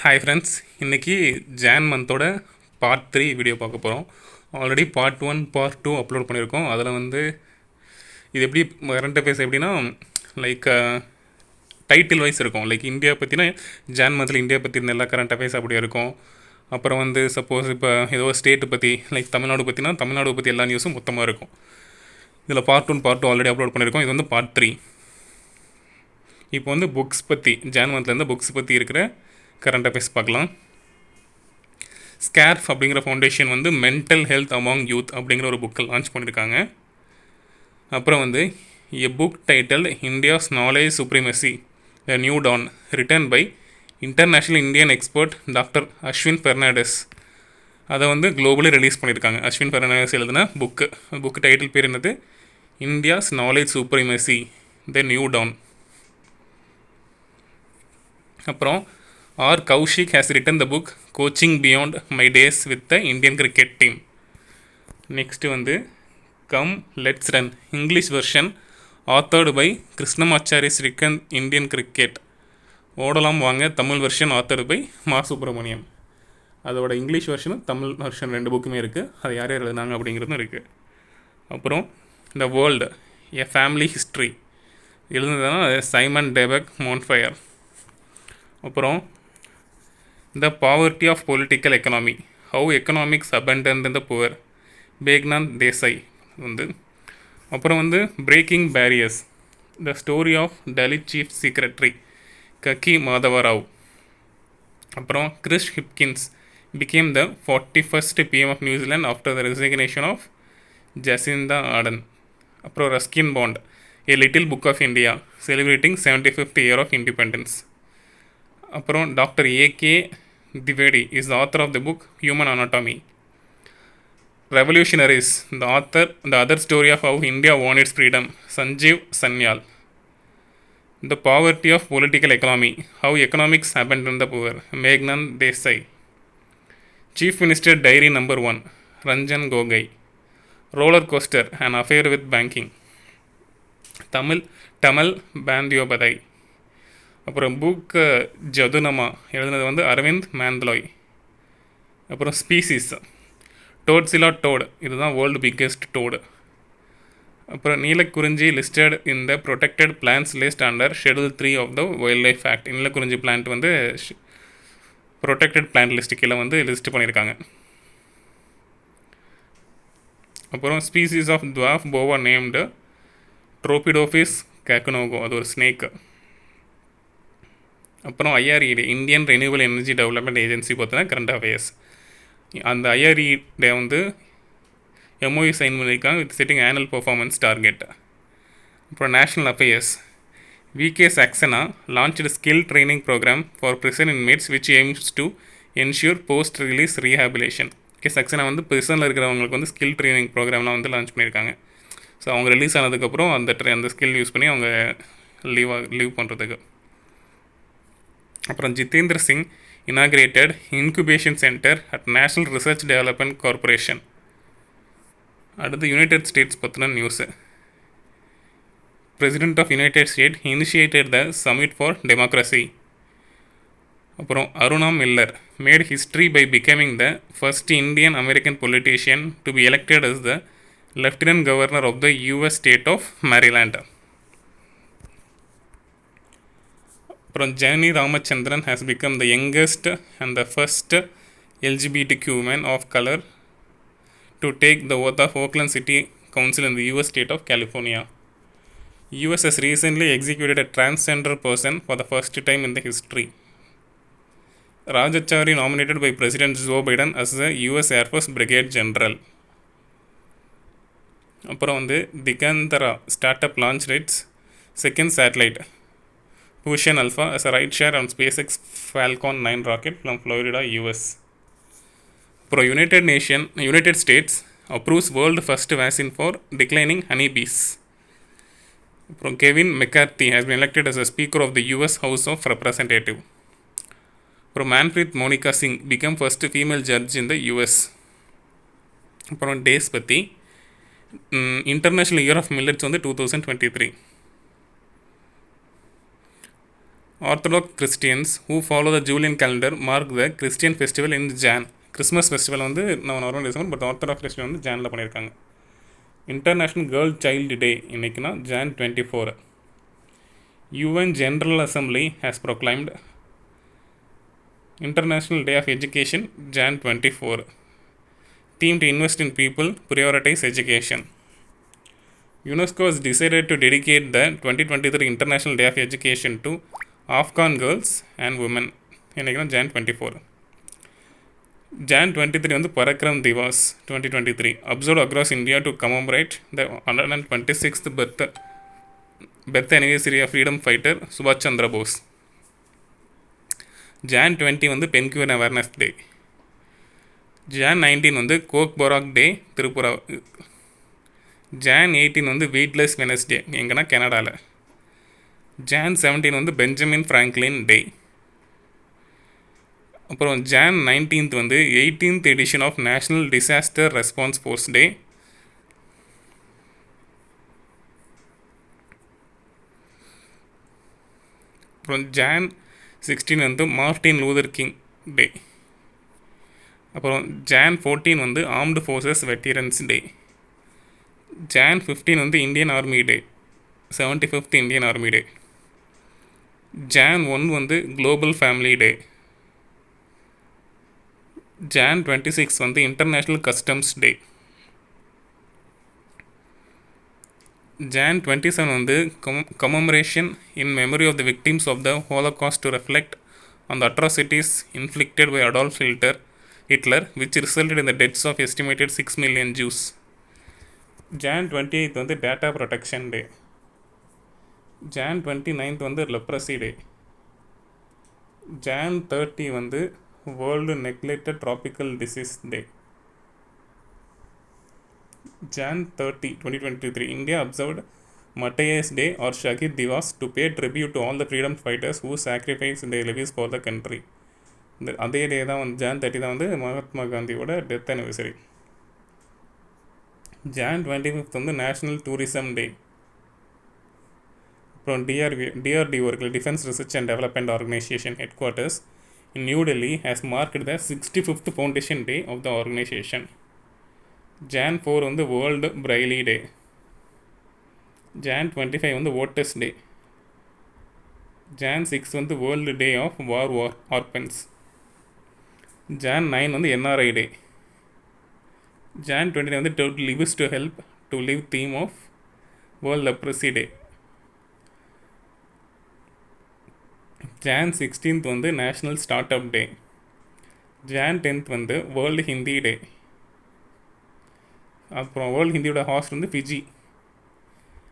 Hi friends, இன்றைக்கி John மந்தோட part 3 video பார்க்க போகிறோம். ஆல்ரெடி பார்ட் 1 பார்ட் 2 அப்லோட் பண்ணியிருக்கோம். அதில் வந்து இது எப்படி கரண்ட் அஃபேர்ஸ் எப்படின்னா லைக் டைட்டில் வைஸ் இருக்கும். லைக் இந்தியா பற்றினா ஜான் மந்தில் இந்தியா பற்றி எல்லா கரண்ட் அஃபேர்ஸ் அப்படியே இருக்கும். அப்புறம் வந்து சப்போஸ் இப்போ ஏதோ ஸ்டேட்டு பற்றி லைக் தமிழ்நாடு பற்றினா தமிழ்நாடு பற்றி எல்லா நியூஸும் மொத்தமாக இருக்கும். இதில் பார்ட் 1 பார்ட் 2 ஆல்ரெடி அப்லோட் பண்ணியிருக்கோம். இது வந்து பார்ட் 3. இப்போ வந்து புக்ஸ் பற்றி ஜான் மந்த்லேருந்து புக்ஸ் பற்றி இருக்கிற கரண்ட் அஃபேர்ஸ் பார்க்கலாம். ஸ்கேர்ஃப் அப்படிங்கிற ஃபவுண்டேஷன் வந்து மென்டல் ஹெல்த் அமாங் யூத் அப்படிங்கிற ஒரு புக்கை லான்ச் பண்ணியிருக்காங்க. அப்புறம் வந்து a book title India's knowledge supremacy the new dawn written by international Indian expert doctor Ashwin Fernandes. அதை வந்து குளோபலி ரிலீஸ் பண்ணியிருக்காங்க. அஸ்வின் பெர்னாண்டஸ் எழுதின புக்கு டைட்டில் பேர் என்னது? India's knowledge supremacy the new dawn. அப்புறம் R Kaushik has written the book Coaching Beyond My Days with the Indian Cricket Team. Next வந்து come let's run English version authored by Krishnamachari Srikkanth Indian cricket. ஓடலாம் வாங்க Tamil version authored by மா சுப்பிரமணியம். அதோட English வெர்ஷனும் Tamil version 2 புக்குமே இருக்குது. அது யார் யார் எழுதுனாங்க அப்படிங்கிறதும் இருக்குது. அப்புறம் the world a family history எழுதுனதுனா சைமன் டெபக் மோன்ஃபயர். அப்புறம் the poverty of political economy how economics abandoned the poor பேக்னான் தேசாய் வந்து. அப்புறம் வந்து breaking barriers the story of Dalit chief secretary Kaki Madhavarao. அப்புறம் Chris Hipkins became the 41st PM of New Zealand after the resignation of Jacinda Ardern. அப்புறம் Ruskin bond A Little Book of India celebrating 75th year of independence. அப்புறம் doctor A K Dwivedi is the author of the book human anatomy. Revolutionaries the other story of how India won its freedom Sanjeev Sanyal. The poverty of political economy how economics abandon the poor மேக்னான் Desai. Chief minister diary number 1 Ranjan Gogoi. Roller coaster an affair with banking Tamal Bandyopadhyay. அப்புறம் book ஜதுனமா எழுதுனது வந்து அரவிந்த் மேந்தலாய். அப்புறம் species டோட்ஸிலா டோடு, இதுதான் world biggest toad. அப்புறம் Neelakurinji listed in the protected plants list under schedule 3 of the wild life act. Neelakurinji plant வந்து protected plant list கீழே வந்து list பண்ணியிருக்காங்க. அப்புறம் ஸ்பீசிஸ் ஆஃப் துவாஃப் போவா நேம்டு ட்ரோபிடோஃபிஸ் கேக்குனோகோ, அது ஒரு ஸ்னேக்கு. அப்புறம் IREDA Indian renewal energy development agency பார்த்தீங்கன்னா கரண்ட் அஃபேர்ஸ். அந்த ஐஆர்இடே வந்து எம்ஓஇ சைன் பண்ணியிருக்காங்க with setting annual performance target. அப்புறம் national affairs V K Saxena launched skill training programme for prison inmates which aims to ensure post release rehabilitation. V K Saxena வந்து பிரிசனில் இருக்கிறவங்களுக்கு வந்து skill training ப்ரோக்ராம்லாம் வந்து லான்ச் பண்ணியிருக்காங்க. ஸோ அவங்க ரிலீஸ் ஆனதுக்கப்புறம் அந்த ஸ்கில் யூஸ் பண்ணி அவங்க லீவ் பண்ணுறதுக்கு. அப்புறம் Jitendra Singh inaugurated incubation centre at national research development corporation. அடுத்து யுனைடெட் ஸ்டேட்ஸ் பற்றின news. President of United State initiated the summit for democracy. அப்புறம் Aruna Miller made history by becoming the first Indian American politician to be elected as the lieutenant governor of the US state of Maryland. அப்புறம் Jenny Ramachandran has become the youngest and the first LGBTQ woman of color to take the oath of Oakland City Council in the US state of California. US has recently executed a transgender person for the first time in the history. Rajachari nominated by President Joe Biden as the US Air Force Brigadier General. அப்புறம் வந்து Digantara startup launch rights second satellite Ocean Alpha as a ride share on SpaceX Falcon 9 rocket from Florida, US. Pro United States approves world first vaccine for declining honeybees. Pro Kevin McCarthy has been elected as a Speaker of the US House of Representatives. Pro Manpreet Monica Singh became first female judge in the US. Pro days பற்றி International Year of Millets வந்து 2023. Orthodox Christians who follow the Julian calendar mark the Christian festival in Jan. Christmas festival வந்து நம்ம November December, but orthodox festival வந்து ஜானில் பண்ணியிருக்காங்க. International girl child day இன்னைக்குன்னா Jan 24. UN General Assembly has proclaimed International Day of Education Jan 24. Theme to invest in people, prioritize education. UNESCO has decided to dedicate the 2023 International Day of Education to Afghan girls and women. இன்னைக்குன்னா Jan 24. Jan 23 வந்து Parakram Diwas 2023 observed across India to commemorate the 126th birth anniversary of freedom fighter Subhash Chandra Bose. Jan 20 வந்து penguin awareness day. Jan 19 வந்து Coke போராக் டே Tripura. Jan 18 வந்து weightless Wednesday எங்கன்னா கனடாவில். Jan 17 வந்து Benjamin Franklin டே. அப்புறம் Jan 19 வந்து 18th edition of national disaster response force day. அப்புறம் Jan 16 வந்து மார்ட்டின் லூதர் கிங் டே. அப்புறம் Jan 14 வந்து ஆர்ம்டு ஃபோர்ஸஸ் வெட்டிரன்ஸ் டே. Jan 15 வந்து இந்தியன் ஆர்மி டே, 75th இந்தியன் ஆர்மி டே. Jan 1 வந்து குளோபல் ஃபேமிலி டே. Jan 26 வந்து இன்டர்நேஷ்னல் கஸ்டம்ஸ் டே. Jan 27 வந்து commemoration in memory of the victims of the Holocaust to reflect on the atrocities inflicted by Adolf Hitler, which resulted in the deaths of estimated 6 million Jews. Jan 28 வந்து data protection day. Jan 29 வந்து leprosy day. Jan 30 வந்து World Neglected Tropical Disease Day. Jan 30, 2023, India observed Matthias Day or Shahid Divas to pay tribute to all the freedom fighters who sacrificed their lives for the country. அதே டே தான் வந்து Jan 30 தான் வந்து மகாத்மா காந்தியோட death anniversary. Jan 25 வந்து national tourism டே. அப்புறம் DRDO இருக்குது, defence research and development organisation head quarters in New Delhi has marked the 65th foundation day of the organization. Jan 4 வந்து World Braille Day. Jan 25 வந்து Voters Day. Jan 6 வந்து World Day of War Orphans. Jan 9 வந்து NRI Day. Jan 29 வந்து To Live is to Help to Live theme of World Leprosy Day. Jan 16th வந்து national start up டே. Jan 10th வந்து world Hindi டே. அப்புறம் world ஹிந்தியோட ஹாஸ்ட் வந்து Fiji.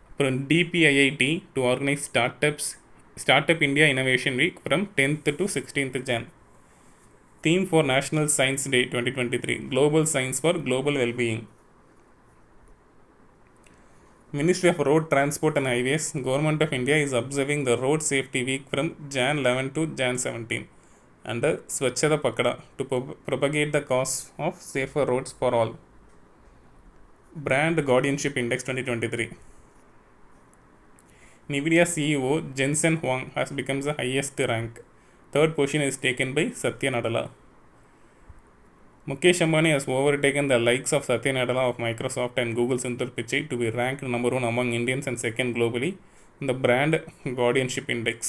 அப்புறம் DPIIT to organise start up India innovation week from 10th to 16th Jan. Theme for national science day 2023 global science for global wellbeing. Ministry of Road Transport and Highways, Government of India is observing the Road Safety Week from Jan 11 to Jan 17 and the Swachhata Pakada to propagate the cause of safer roads for all. Brand Guardianship Index 2023. NVIDIA CEO Jensen Huang has become the highest rank. Third position is taken by Satya Nadella. Mukesh Ambani has overtaken the likes of Satya Nadella of Microsoft and Google Sundar Pichai to be ranked number 1 among Indians and second globally in the Brand Guardianship Index.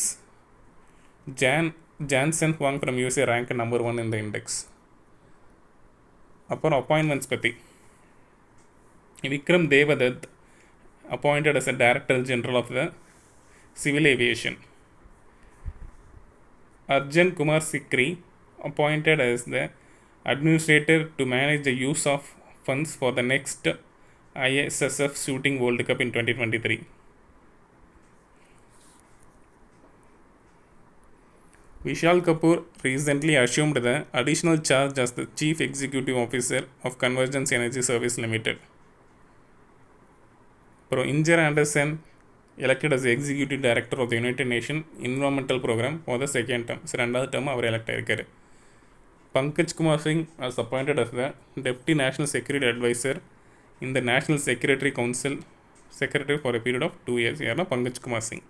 Jensen Huang from USA ranked number 1 in the index. அப்புறம் appointments பற்றி Vikram Devdutt appointed as a Director General of the Civil Aviation. Arjun Kumar Sikri appointed as the Administrator to manage the use of funds for the next ISSF Shooting World Cup in 2023. Vishal Kapoor recently assumed the additional charge as the Chief Executive Officer of Convergence Energy Service Limited. Inger Anderson elected as the Executive Director of the United Nations Environmental Program for the second term. ரெண்டாவது term அவர் elect ஆயிருக்காரு. Pankaj Kumar Singh was appointed as the Deputy National Security Advisor in the National Security Council Secretary for a period of 2 years. யாருன்னா Pankaj Kumar Singh.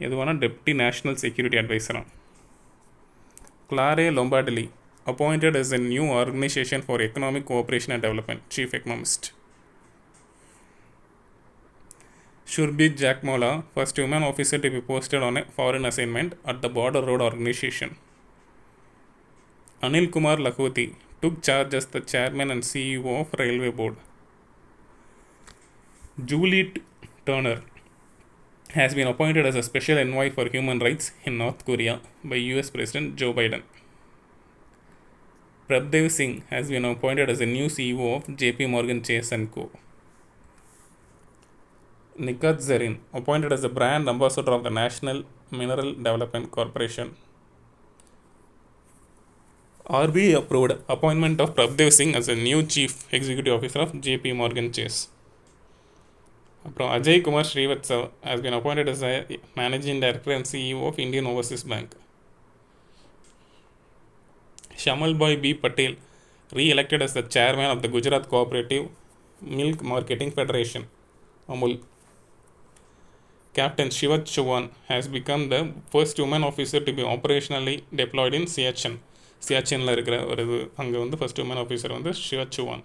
எதுவானா deputy national security அட்வைசராக. Clare Lombardelli appointed as a new organization for economic cooperation and development, chief economist. Shurbit Jacmola, first woman officer to be posted on a foreign assignment at the Border Road Organization. Anil Kumar Lakhoti took charge as the chairman and CEO of Railway Board. Julie Turner has been appointed as a special envoy for human rights in North Korea by US President Joe Biden. Prabdev Singh has been appointed as a new CEO of JP Morgan Chase & Co. Nikat Zarin appointed as a brand ambassador of the National Mineral Development Corporation. RBI approved appointment of Prabdev Singh as a new chief executive officer of JP Morgan Chase. அப்புறம் Ajay Kumar Srivastav has been appointed as a managing director and CEO of Indian Overseas Bank. Shamal Bhai B. Patel re-elected as the chairman of the Gujarat Cooperative Milk Marketing Federation, Amul. Captain Shivat Chauhan has become the first woman officer to be operationally deployed in Siachen. சியாச்சினில் இருக்கிற ஒரு இது அங்கே வந்து first woman officer வந்து Shiva Chauhan.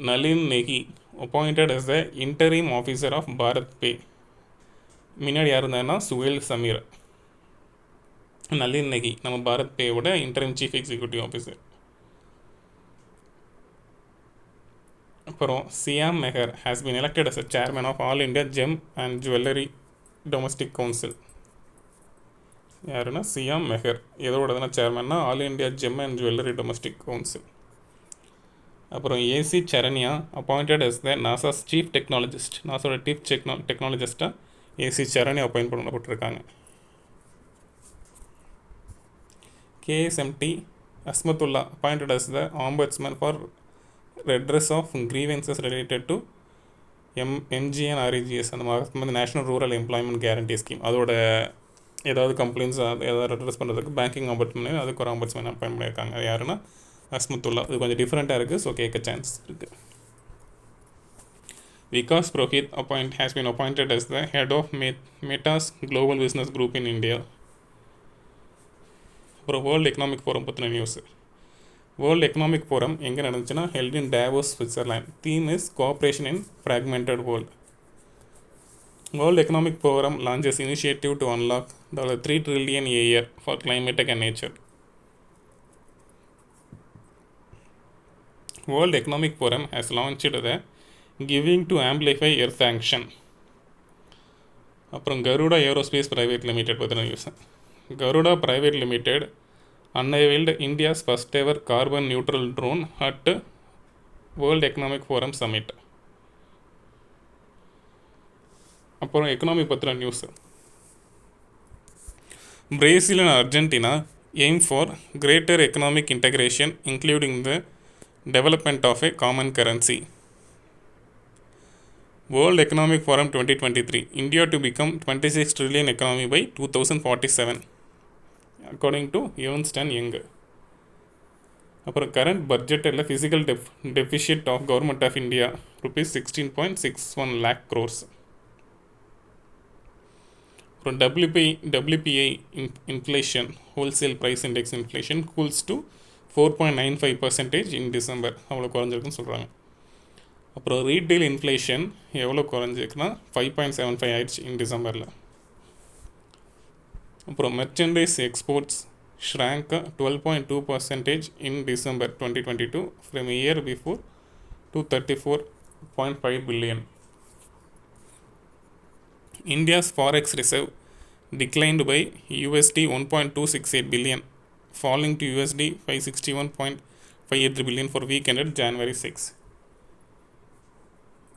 Nalin Negi appointed as the interim officer of BharatPe. முன்னாடி யார் இருந்தாருன்னா சுஹேல் சமீர். நளின் நெகி நம்ம பாரத் பேவோட இன்டரிம் சீஃப் எக்ஸிக்யூட்டிவ் ஆஃபீஸர். அப்புறம் Shyam Mehra has been elected as a chairman of All India Gem and Jewellery Domestic Council. யாருன்னா சியாம் மெஹர் எதோட சேர்மன்னா all India gem and jewellery domestic council. அப்புறம் A C Charania appointed as the NASA's chief technologist. நாசாவோட chief டெக்னாலஜிஸ்ட்டாக A C Charania appoint பண்ணப்பட்டிருக்காங்க. K S M D Asmatullah appointed as the ombudsman for redress of grievances related to MGNREGS, அந்த மாதிரி national rural employment guarantee scheme. அதோட ஏதாவது complaints ஏதாவது address பண்ணுறதுக்கு பேங்கிங் ஆம்பட்ஸ்மேன் அதுக்கு ஒரு ஆம்பட்ஸ்மேன் அப்பாயிண்ட் பண்ணியிருக்காங்க. யாருன்னா அஸ்மத்துல்லா. இது கொஞ்சம் டிஃப்ரெண்ட்டாக இருக்குது, ஸோ கேட்க சான்ஸ் இருக்குது. Vikas Purohit has been appointed as the head of Meta's global business group in India. அப்புறம் வேர்ல்டு எக்கனாமிக் ஃபோரம் பற்றின நியூஸ். வேர்ல்டு எக்கனாமிக் ஃபோரம் எங்கே நடந்துச்சுன்னா held in Davos, Switzerland. Theme is cooperation in fragmented world. World Economic Forum launches initiative to unlock $3 trillion a year for climate tech and nature. World Economic Forum has launched the Giving to Amplify Earth Action. அப்புறம் Garuda aerospace private limited பற்றின news. Garuda private limited unveiled India's first ever carbon neutral drone at World Economic Forum Summit. அப்புறம் economy பற்றின news. Brazil and Argentina aim for greater economic integration including the development of a common currency. World economic forum 2023 India to become 26 trillion economy by 2047 according to Ernst and Young. அப்புறம் current பட்ஜெட்டில் fiscal deficit of government of India ₹16.61 lakh crores. அப்புறம் WPI inflation wholesale price index inflation cools to 4.95% in December. அவ்வளோ குறைஞ்சிருக்குன்னு சொல்கிறாங்க. அப்புறம் retail inflation எவ்வளோ குறைஞ்சிருக்குன்னா 5.75 ஆயிடுச்சு in டிசம்பரில். அப்புறம் merchandise exports shrank 12.2% in December 2022 from year before to 34.5 billion. India's forex reserve declined by $1.268 billion, falling to $561.53 billion for week ended January 6.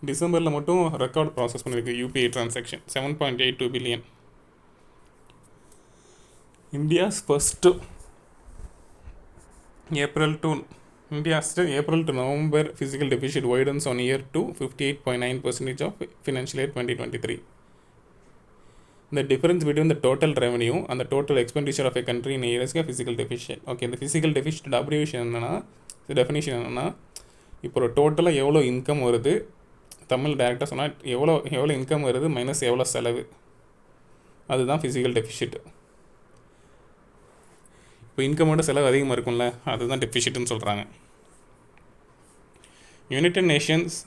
டிசம்பரில் மட்டும் ரெக்கார்ட் ப்ராசஸ் பண்ணியிருக்கு UPI transaction 7.82 billion. India's April to November physical deficit widens on year to 58.9% of financial year 2023. The difference between the total revenue and the total expenditure of a country in a year is a physical deficit. Okay, the physical deficit abbreviation என்னன்னா definition என்னன்னா இப்போ டோட்டலாக எவ்வளோ income வருது, தமிழ் டேரெக்டாக சொன்னால் எவ்வளோ income வருது மைனஸ் எவ்வளோ செலவு அதுதான் ஃபிசிக்கல் டெஃபிஷிட். இப்போ இன்கமோட செலவு அதிகமாக இருக்கும்ல, அதுதான் டெஃபிஷிட்னு சொல்கிறாங்க. United Nations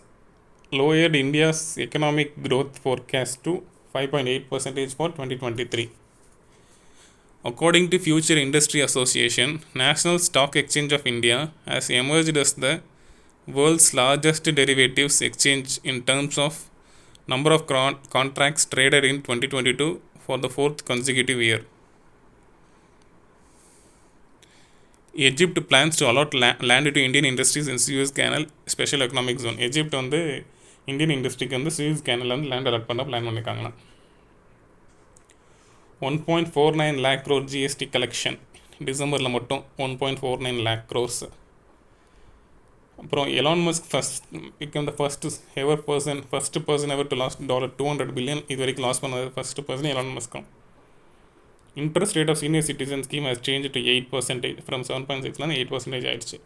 lowered India's economic growth forecast to 5.8% for 2023. According to Future Industry Association, National Stock Exchange of India has emerged as the world's largest derivatives exchange in terms of number of contracts traded in 2022 for the fourth consecutive year. Egypt plans to allot land to Indian industries in Suez Canal Special Economic Zone. Egypt வந்து Indian இண்டஸ்ட்ரிக்கு வந்து Suez கேனலில் வந்து land allot பண்ண plan பண்ணியிருக்காங்களா. 1.49 lakh crore GST collection டிசம்பரில் மட்டும் 1.49 lakh crores. அப்புறம் Elon Musk became the first person ever to lost $200 billion. இது வரைக்கும் லாஸ் பண்ணது ஃபர்ஸ்ட் பர்சன் எலான் மஸ்க்கும். Interest rate of senior citizen scheme has change to 8% from 7.6 8% ஆயிடுச்சு.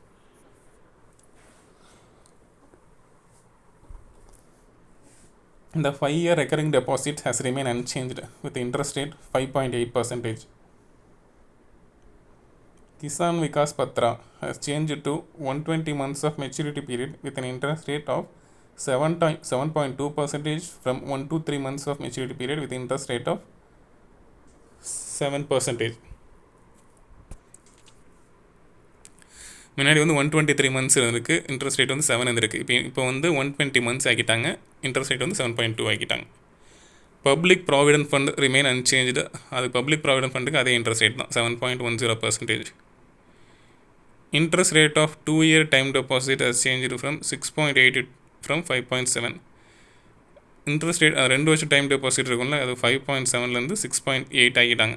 The 5-year recurring deposit has remained unchanged with interest rate 5.8%. Kisan Vikas Patra has changed to 120 months of maturity period with an interest rate of 7.2% from 1 to 3 months of maturity period with interest rate of 7%. முன்னாடி வந்து 123 months இருக்குது, interest rate வந்து 7 இருந்திருக்கு. இப்போ வந்து 120 months ஆக்கிட்டாங்க, interest rate வந்து 7.2 ஆக்கிட்டாங்க. Public provident fund remain unchanged. அது பப்ளிக் ப்ராவிடென்ட் ஃபண்டுக்கு அதே இன்ட்ரெஸ்ட் ரேட் தான் 7.10%. Interest rate of 2-year time deposit has change from 6.8 from 5.7. Interest rate 2 வருஷம் டைம் டெபாசிட் இருக்கும்ல, அது 5.7லேருந்து 6.8 ஆகிட்டாங்க.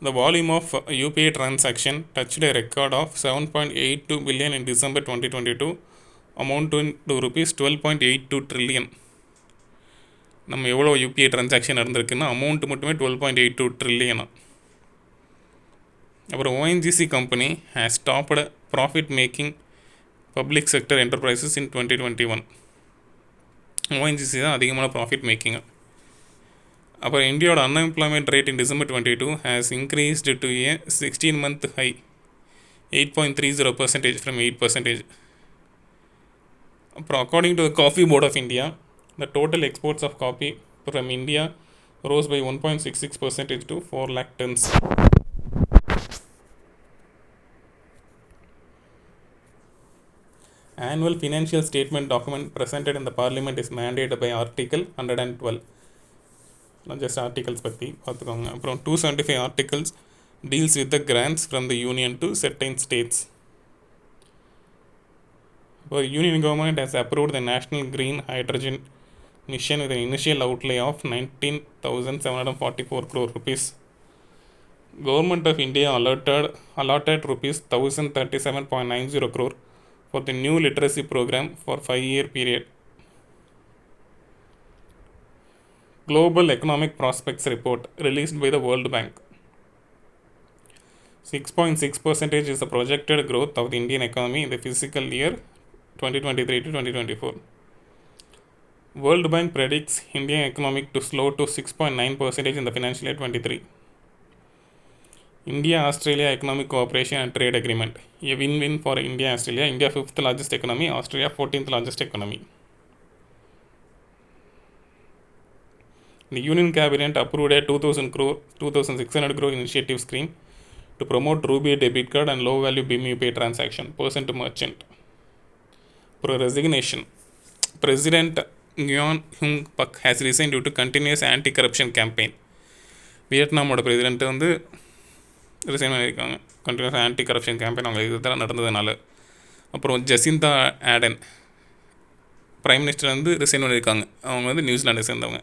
The volume of UPI transaction touched a record of 7.82 billion in December 2022, amounting to rupees 12.82 trillion. நம்ம எவ்வளோ UPI transaction நடந்திருக்குன்னா amount மட்டுமே 12.82 ட்ரில்லியனா. அப்புறம் ONGC company has stopped profit making public sector enterprises in 2021. ONGC தான் அதிகமான ப்ராஃபிட் மேக்கிங்கு. அப்புறம் இந்தியாவோட unemployment rate in December 22 has increased to a 16-month high 8.30% from 8%. அப்புறம் according to the coffee board of India, the total exports of coffee from India rose by 1.66% to 4 lakh tons. Annual financial statement document presented in the parliament is mandated by Article 112. Just articles பற்றி பார்த்துக்கோங்க. அப்புறம் 275 articles deals with the grants from the union to certain states. இப்போ union government has approved the national green hydrogen mission with initial outlay of 19,744 crore rupees. Government of India allotted rupees 1,037.90 crore for the new literacy program for 5-year period. Global Economic Prospects Report released by the World Bank. 6.6% is the projected growth of the Indian economy in the fiscal year 2023 to 2024. World Bank predicts Indian economic to slow to 6.9% in the financial year 23. India-Australia Economic Cooperation and Trade Agreement. A win-win for India and Australia. India 5th largest economy, Australia 14th largest economy. The Union Cabinet approved a 2,600 crore initiative scheme to promote RuPay debit card and low-value BIM UPI transaction, person to merchant. Resignation. President Nguyen Hung Pak has resigned due to continuous anti-corruption campaign. வியட்நாமோட president வந்து resign பண்ணியிருக்காங்க, continuous anti corruption campaign அவங்க இதெல்லாம் நடந்ததுனால. அப்புறம் Jacinda Ardern prime minister வந்து resign பண்ணியிருக்காங்க, அவங்க வந்து நியூசிலாண்டை சேர்ந்தவங்க.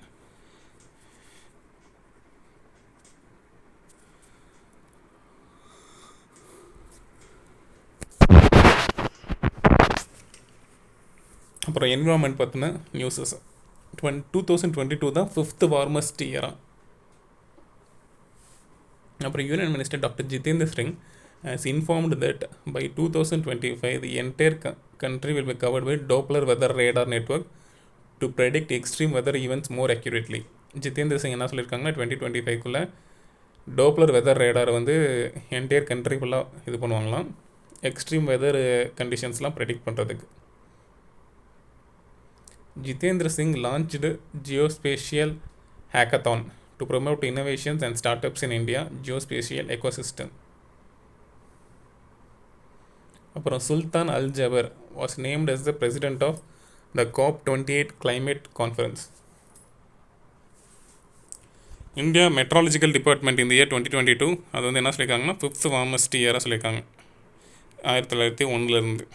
அப்புறம் என்விரான்மெண்ட் பற்றின நியூஸஸ். 2022 தான் 5th வார்மஸ்ட் இயரா. அப்புறம் union minister doctor Jitendra Singh has informed that by 2025 the entire country will be covered by Doppler weather radar network to predict extreme weather events more accurately. Jitendra Singh என்ன சொல்லியிருக்காங்கன்னா 2025 டோப்ளர் வெதர் ரேடாரை வந்து entire country ஃபுல்லாக இது பண்ணுவாங்களாம், extreme weather கண்டிஷன்ஸ்லாம் predict பண்ணுறதுக்கு. Jitendra Singh launched Geospatial Hackathon to promote innovations and startups in India geospatial ecosystem. அப்புறம் சுல்தான் அல் ஜபர் was named as the president of the COP28 climate conference. India meteorological department இந்த year 2022 அது வந்து என்ன சொல்லியிருக்காங்கன்னா 5th warmest இயராக சொல்லியிருக்காங்க 1901.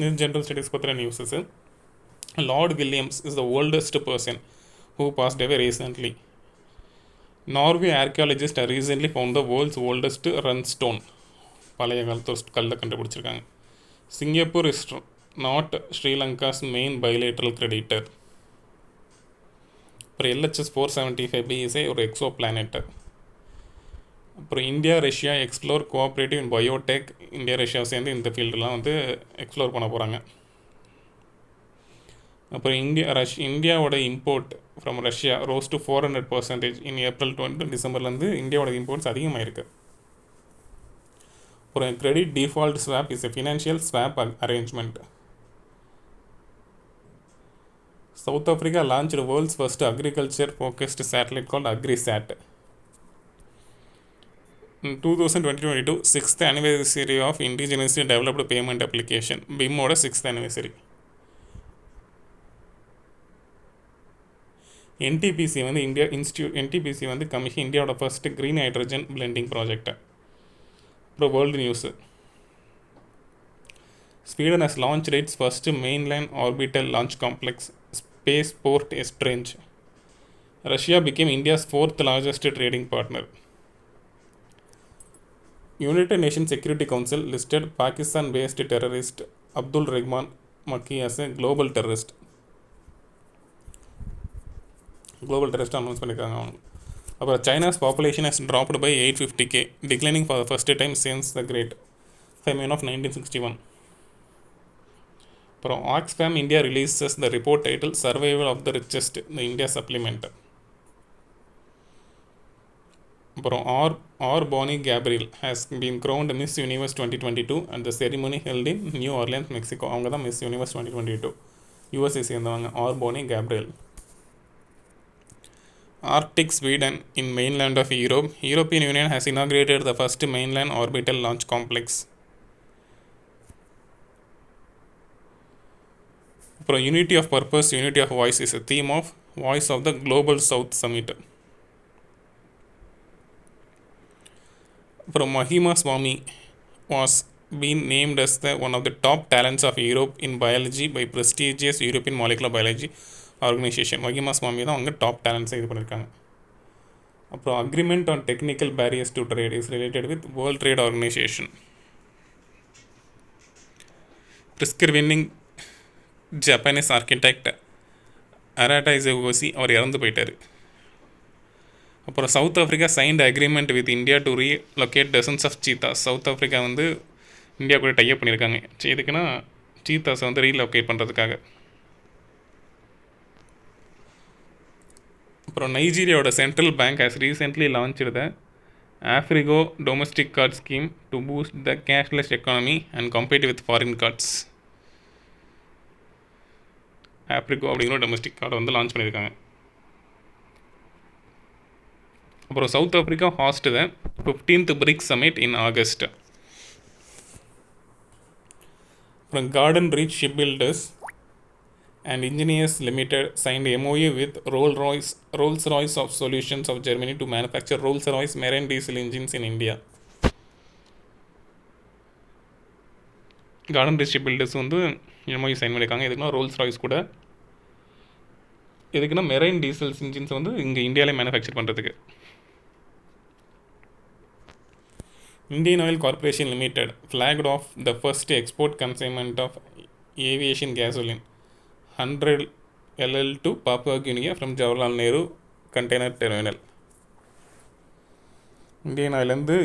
In general studies பற்றின newses. Lord Williams is the oldest person who past away recently. Norway archaeologist recently found the world's oldest run stone. பழைய காலத்து கல்லை கண்டுபிடிச்சிருக்காங்க. Singapore is not Sri Lanka's main bilateral creditor. அப்புறம் LHS 475b is ஒரு Exo planet. அப்புறம் India Russia explore cooperative இன் Biotech. India Russia சேர்ந்து இந்த ஃபீல்டெலாம் வந்து எக்ஸ்ப்ளோர் பண்ண போகிறாங்க. அப்புறம் இந்தியாவோட import from Russia rose to 400% in April 20 டிசம்பர்லேருந்து இந்தியாவோட இம்போர்ட்ஸ் அதிகமாகிருக்கு. அப்புறம் credit default swap is a financial swap arrangement. South Africa launched world's first agriculture focused satellite called Agrisat. In 2022 6th anniversary of Indigenously Developed Payment Application BIM-ஓட 6th anniversary. NTPC வந்து NTPC வந்து commission இந்தியாவோட first green hydrogen blending project. அப்புறம் world news. Sweden has launched its first mainland orbital launch complex, Spaceport Esrange. Russia became India's 4th largest trading partner. United Nations Security Council listed Pakistan-based terrorist Abdul Rahman Makki as a global terrorist. Announce பண்ணியிருக்காங்க அவங்க. அப்புறம் China's population has dropped by 850k, declining for the first time since the Great Famine of 1961. அப்புறம் Oxfam India releases the report titled Survival of the Richest, the India Supplement. அப்புறம் R Bonney Gabriel has been crowned Miss Universe 2022 and the ceremony held in New Orleans Mexico. அவங்க தான் Miss Universe 2022 USA சேர்ந்தவங்க. R Bonney Gabriel. Arctic Sweden in mainland of Europe. European union has inaugurated the first mainland orbital launch complex. அப்புறம் unity of purpose unity of voice is a theme of voice of the global south summit. அப்புறம் மஹிமா சுவாமி was been named as one of the top talents of Europe in biology by prestigious European Molecular Biology Organization. Mahima சுவாமி தான் அவங்க top டேலண்ட்ஸை இது பண்ணியிருக்காங்க. அப்புறம் agreement on technical barriers to trade is related with world trade organisation. Pritzker winning Japanese architect Arata Isozaki அவர் இறந்து போயிட்டார். அப்புறம் South Africa signed agreement with India to relocate dozens of cheetahs. South Africa வந்து India கூட tie up பண்ணியிருக்காங்க. எதுக்குன்னா சீத்தாஸை வந்து ரீலொகேட் பண்ணுறதுக்காக. அப்புறம் நைஜீரியாவோட central bank has recently launched the Afrigo domestic card scheme to boost the cashless economy and compete with foreign cards. Afrigo அப்படிங்கிற டொமஸ்டிக் கார்டை வந்து லான்ச் பண்ணியிருக்காங்க. அப்புறம் South Africa hosted the 15th BRICS summit in August. அப்புறம் Garden Reach shipbuilders and engineers limited signed MOU with Rolls Royce of solutions of Germany to manufacture Rolls Royce marine diesel engines in India. Garden Reach shipbuilders வந்து MOU sign பண்ணியிருக்காங்க. எதுக்குன்னா Rolls Royce கூட எதுக்குன்னா marine diesels engines வந்து இங்கே இந்தியாவிலே manufacture பண்ணுறதுக்கு. Indian Oil Corporation Limited flagged off the first export consignment of aviation gasoline 100 LL to Papua Guinea from Jawaharlal Nehru Container Terminal. Indian ஆயிலேருந்து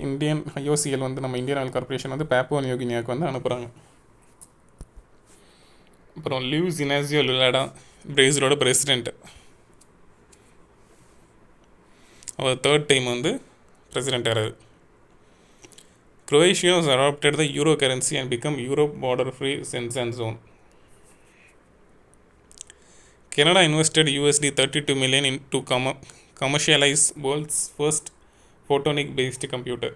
Indian IOCL வந்து நம்ம Indian oil corporation வந்து Papua New கினியாவுக்கு வந்து அனுப்புகிறாங்க. அப்புறம் Luis Inacio Lula da பிரேசிலோட president, அவர் தேர்ட் டைம் வந்து பிரசிடெண்ட் ஆகிறார். Croatia has adopted the euro currency and become Europe border-free Schengen zone. Canada invested $32 million to commercialize world's first photonic-based computer.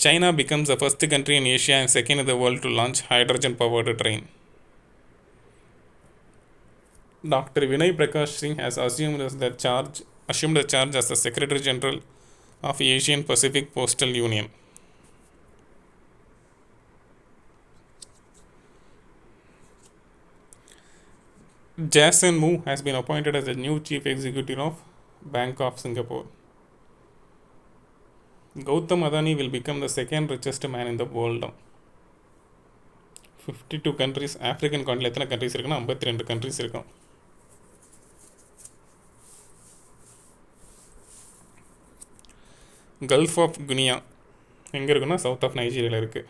China becomes the first country in Asia and second in the world to launch hydrogen-powered train. Dr. Vinay Prakash Singh has assumed the charge as the Secretary General of Asian Pacific Postal Union. Jason Moo has been appointed as the new Chief Executive of Bank of Singapore. Gautam Adani will become the second richest man in the world. 52 countries, African continent எத்தனை countries இருக்குன்னா 52 countries இருக்கும். Gulf of குனியா எங்கே இருக்குன்னா south of நைஜீரியாவில் இருக்குது.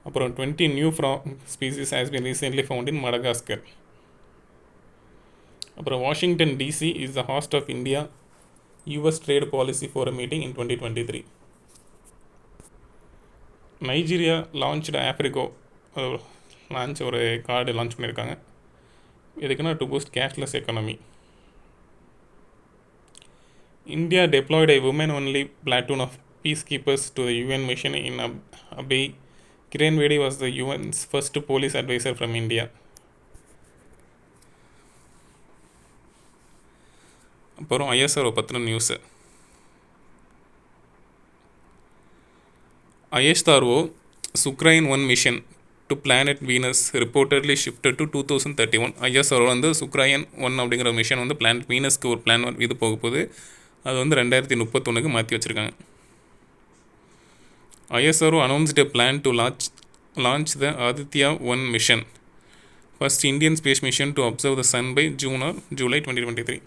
அப்புறம் 20 new species has been recently found in Madagascar. அப்புறம் Washington DC is the host of India US trade policy for a meeting in 2023. Nigeria launched AfriGo ஒரு card launch பண்ணியிருக்காங்க. எதுக்குன்னா to boost cashless economy. India deployed a women-only platoon of peacekeepers to the UN mission in Abyei. Kiran Bedi was the UN's first police advisor from India. அப்புறம் ISRO பற்றின news. ISRO Sukrain 1 mission to planet Venus reportedly shifted to 2031. ISRO வந்து சுக்ரையன் 1 அப்படிங்கிற mission வந்து planet வீனஸ்க்கு ஒரு plan இது போக போகுது. அது வந்து 2031 மாற்றி வச்சுருக்காங்க. ISRO announced a plan to launch the Aditya 1 mission, first Indian space mission to observe the sun by June or July 2023.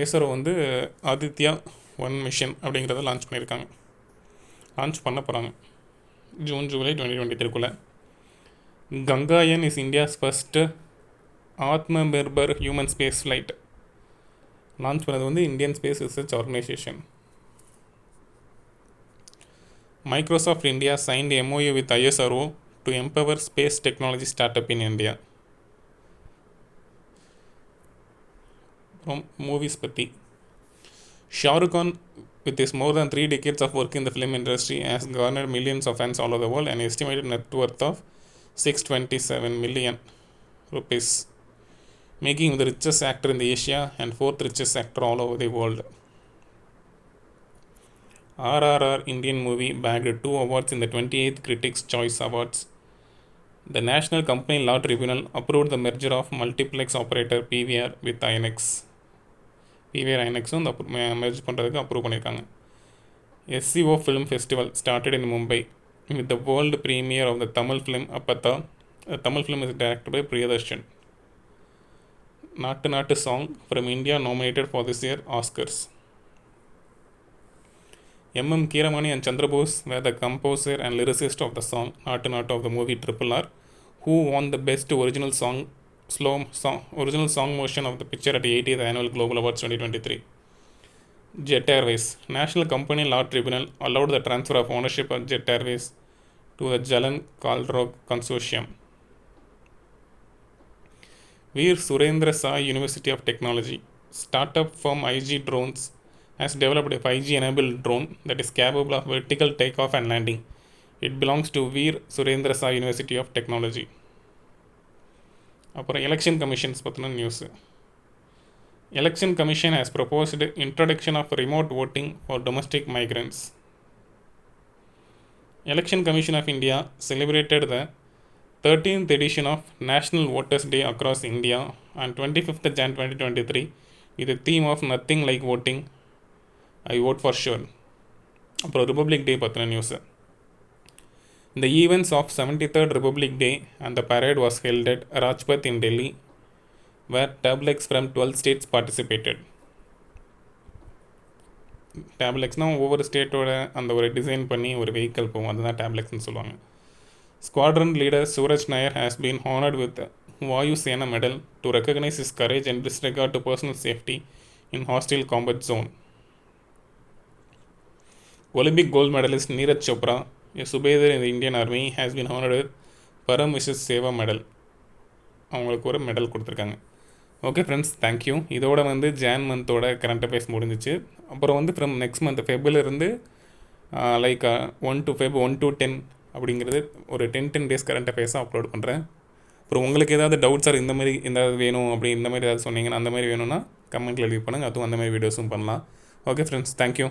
ISRO வந்து ஆதித்யா 1 மிஷன் அப்படிங்கிறத லான்ச் பண்ண போகிறாங்க June July 2023. Gangayaan is India's first Atmanirbhar human space flight. Launch பண்ணது வந்து Indian space research organisation. Microsoft India signed MOU with ISRO to empower space technology startup in India. From movies பற்றி, Shahrukh Khan with his more than 3 decades of work in the film industry has garnered millions of fans all over the world and estimated net worth of 627 million rupees, making him the richest actor in the Asia and 4th richest actor all over the world. RRR Indian movie bagged 2 awards in the 28th Critics' Choice Awards. The National Company Law Tribunal approved the merger of multiplex operator PVR with INX. PVR INX வந்து merge பண்ணுறதுக்கு approve பண்ணியிருக்காங்க. SCO Film Festival started in Mumbai with the world premiere of the Tamil film Apatha. The Tamil film is directed by Priyadarshan. Nattu song from India nominated for this year Oscars. M.M. Keeramani and Chandra Bose were the composer and lyricist of the song Nattu of the movie RRR, who won the best original song motion of the picture at the 80th Annual Global Awards 2023. Jet Airways. National Company Law Tribunal allowed the transfer of ownership of Jet Airways to the Jalan Kalrog Consortium. Veer Surendra Sai University of Technology. Startup firm IG Drones has developed a 5G enabled drone that is capable of vertical takeoff and landing. It belongs to Veer Surendra Sai University of Technology. அப்புறம் election commissions பற்றின news. Election Commission has proposed introduction of remote voting for domestic migrants. Election Commission of India celebrated the 13th edition of National Voters Day across India on 25th Jan 2023 with the theme of Nothing Like Voting, I Vote for Sure. அப்புறம் republic டே பற்றின news. The events of 73rd Republic Day and the parade was held at Rajpath in Delhi, where tableaux from 12 states participated. டேப்லெக்ஸ்னால் ஒவ்வொரு ஸ்டேட்டோட அந்த ஒரு design பண்ணி ஒரு vehicle போகும், அதுதான் டேப்லெக்ஸ்னு சொல்லுவாங்க. Squadron leader Suraj Nair has been honored with the Vayu Sena Medal to recognize his courage and disregard to personal safety in hostile combat zone. Olympic gold medalist Neeraj Chopra, a Subedar in the Indian Army, has been honored with Param Vishwas Seva Medal. அவங்களுக்கு ஒரு medal கொடுத்துருக்காங்க. Okay friends, thank you. இதோட வந்து Jan மந்தோட current affairs முடிஞ்சிச்சு. அப்புறம் வந்து from next month ஃபெப்ரிலிருந்து லைக் 1 to Feb 1 to 10 அப்படிங்கிறது ஒரு 10 days கரண்ட் அஃபேர்ஸாக அப்லோட் பண்ணுறேன். அப்புறம் உங்களுக்கு ஏதாவது டவுட்ஸ் ஆர் இந்த மாதிரி ஏதாவது வேணும் அப்படி இந்த மாதிரி ஏதாவது சொன்னீங்கன்னா அந்த மாதிரி வேணும்னா கமெண்ட்டில் லீவ் பண்ணுங்கள், அதுவும் அந்த மாதிரி வீடியோஸும் பண்ணலாம். Okay friends, thank you.